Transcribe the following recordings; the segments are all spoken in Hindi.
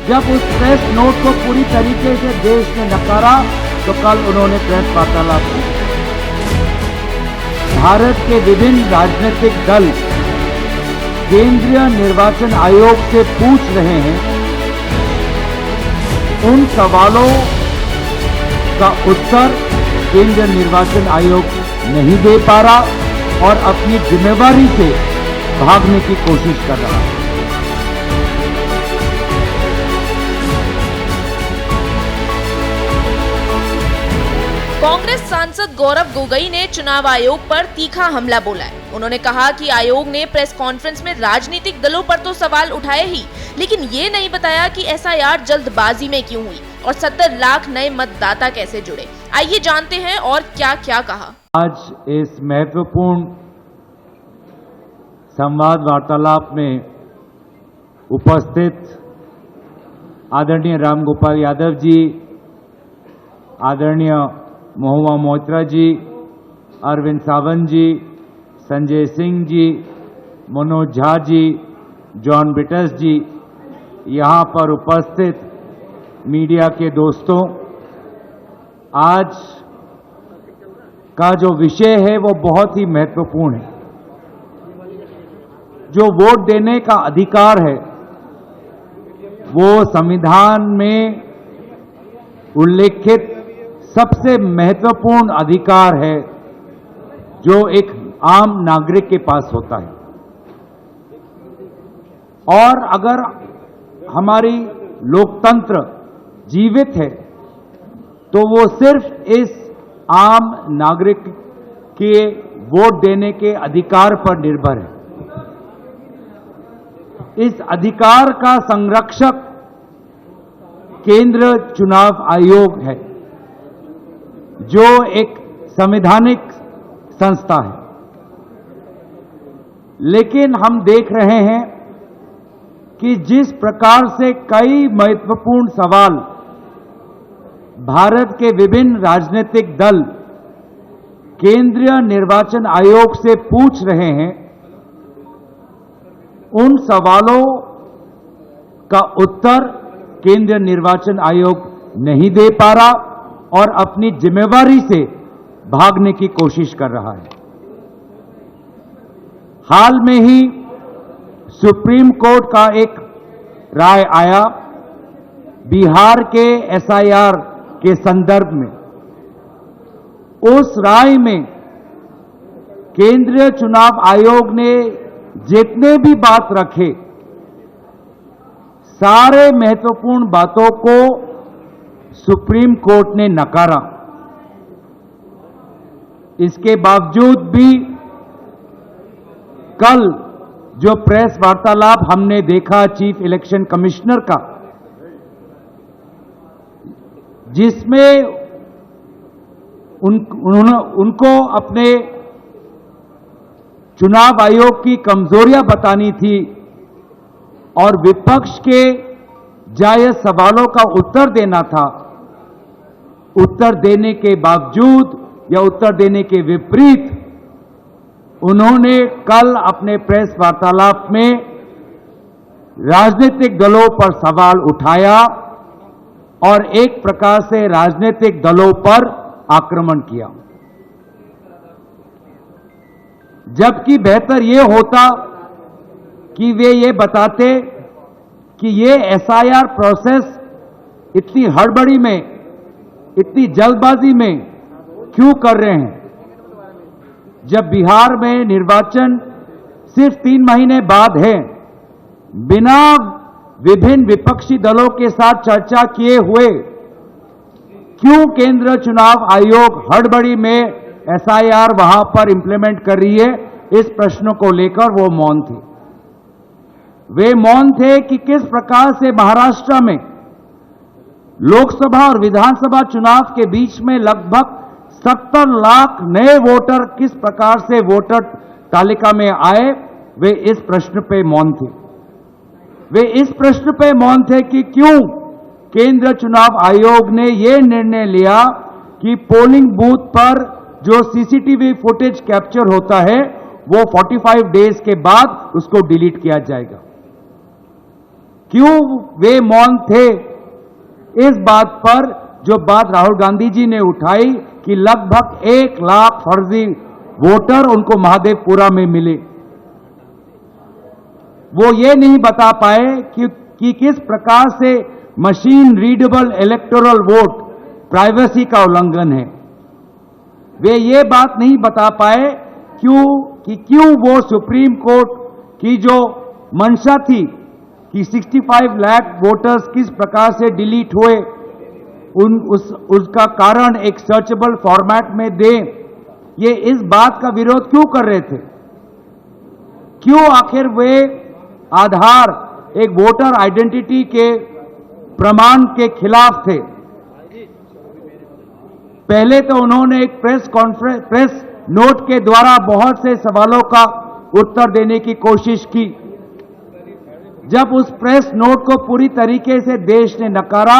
जब उस प्रेस नोट को पूरी तरीके से देश ने नकारा तो कल उन्होंने प्रेस वार्तालाप की। भारत के विभिन्न राजनीतिक दल केंद्रीय निर्वाचन आयोग से पूछ रहे हैं, उन सवालों का उत्तर केंद्रीय निर्वाचन आयोग नहीं दे पा रहा और अपनी जिम्मेवारी से भागने की कोशिश कर रहा है। कांग्रेस सांसद गौरव गोगोई ने चुनाव आयोग पर तीखा हमला बोला है। उन्होंने कहा कि आयोग ने प्रेस कॉन्फ्रेंस में राजनीतिक दलों पर तो सवाल उठाए ही, लेकिन ये नहीं बताया कि एसआईआर जल्दबाजी में क्यों हुई और 70 लाख नए मतदाता कैसे जुड़े। आइए जानते हैं और क्या क्या कहा। आज इस महत्वपूर्ण संवाद वार्तालाप में उपस्थित आदरणीय रामगोपाल यादव जी, आदरणीय महुआ मोइत्रा जी, अरविंद सावंत जी, संजय सिंह जी, मनोज झा जी, जॉन बिटस जी, यहाँ पर उपस्थित मीडिया के दोस्तों, आज का जो विषय है वो बहुत ही महत्वपूर्ण है। जो वोट देने का अधिकार है वो संविधान में उल्लेखित सबसे महत्वपूर्ण अधिकार है जो एक आम नागरिक के पास होता है। और अगर हमारी लोकतंत्र जीवित है तो वो सिर्फ इस आम नागरिक के वोट देने के अधिकार पर निर्भर है। इस अधिकार का संरक्षक केंद्र चुनाव आयोग है, जो एक संवैधानिक संस्था है। लेकिन हम देख रहे हैं कि जिस प्रकार से कई महत्वपूर्ण सवाल भारत के विभिन्न राजनीतिक दल केंद्रीय निर्वाचन आयोग से पूछ रहे हैं, उन सवालों का उत्तर केंद्रीय निर्वाचन आयोग नहीं दे पा रहा और अपनी जिम्मेवारी से भागने की कोशिश कर रहा है। हाल में ही सुप्रीम कोर्ट का एक राय आया बिहार के एसआईआर के संदर्भ में। उस राय में केंद्रीय चुनाव आयोग ने जितने भी बात रखे, सारे महत्वपूर्ण बातों को सुप्रीम कोर्ट ने नकारा। इसके बावजूद भी कल जो प्रेस वार्तालाप हमने देखा चीफ इलेक्शन कमिश्नर का, जिसमें उनको अपने चुनाव आयोग की कमजोरियां बतानी थी और विपक्ष के जायज सवालों का उत्तर देना था, उत्तर देने के बावजूद या उत्तर देने के विपरीत उन्होंने कल अपने प्रेस वार्तालाप में राजनीतिक दलों पर सवाल उठाया और एक प्रकार से राजनीतिक दलों पर आक्रमण किया। जबकि बेहतर ये होता कि वे ये बताते कि ये एसआईआर प्रोसेस इतनी हड़बड़ी में, इतनी जल्दबाजी में क्यों कर रहे हैं, जब बिहार में निर्वाचन सिर्फ 3 महीने बाद है। बिना विभिन्न विपक्षी दलों के साथ चर्चा किए हुए क्यों केंद्र चुनाव आयोग हड़बड़ी में एसआईआर वहां पर इंप्लीमेंट कर रही है, इस प्रश्न को लेकर वो मौन थे। वे मौन थे कि किस प्रकार से महाराष्ट्र में लोकसभा और विधानसभा चुनाव के बीच में लगभग 70 लाख नए वोटर किस प्रकार से वोटर तालिका में आए, वे इस प्रश्न पे मौन थे। वे इस प्रश्न पे मौन थे कि क्यों केंद्र चुनाव आयोग ने यह निर्णय लिया कि पोलिंग बूथ पर जो सीसीटीवी फुटेज कैप्चर होता है वो 45 डेज के बाद उसको डिलीट किया जाएगा। क्यों वे मौन थे? इस बात पर जो बात राहुल गांधी जी ने उठाई कि लगभग 1 लाख फर्जी वोटर उनको महादेवपुरा में मिले, वो ये नहीं बता पाए कि किस प्रकार से machine readable electoral vote privacy का उल्लंघन है। वे ये बात नहीं बता पाए क्यों वो सुप्रीम कोर्ट की जो मंशा थी कि 65 लाख वोटर्स किस प्रकार से डिलीट हुए, उसका कारण एक सर्चेबल फॉर्मेट में दें, ये इस बात का विरोध क्यों कर रहे थे? क्यों आखिर वे आधार एक वोटर आइडेंटिटी के प्रमाण के खिलाफ थे? पहले तो उन्होंने एक प्रेस नोट के द्वारा बहुत से सवालों का उत्तर देने की कोशिश की। जब उस प्रेस नोट को पूरी तरीके से देश ने नकारा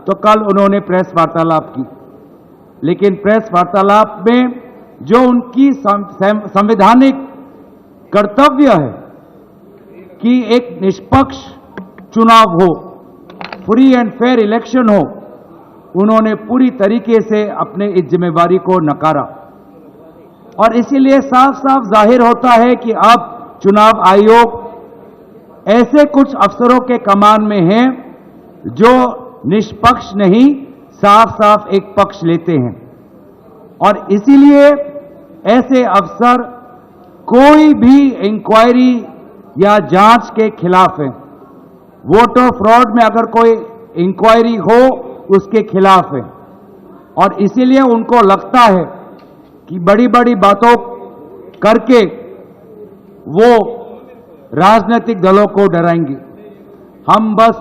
तो कल उन्होंने प्रेस वार्तालाप की, लेकिन प्रेस वार्तालाप में जो उनकी संवैधानिक कर्तव्य है कि एक निष्पक्ष चुनाव हो, फ्री एंड फेयर इलेक्शन हो, उन्होंने पूरी तरीके से अपने इस जिम्मेवारी को नकारा। और इसीलिए साफ साफ जाहिर होता है कि अब चुनाव आयोग ऐसे कुछ अफसरों के कमान में है जो निष्पक्ष नहीं, साफ साफ एक पक्ष लेते हैं। और इसीलिए ऐसे अफसर कोई भी इंक्वायरी या जांच के खिलाफ है। वोटर फ्रॉड में अगर कोई इंक्वायरी हो उसके खिलाफ है। और इसीलिए उनको लगता है कि बड़ी बड़ी बातों करके वो राजनीतिक दलों को डराएंगे। हम बस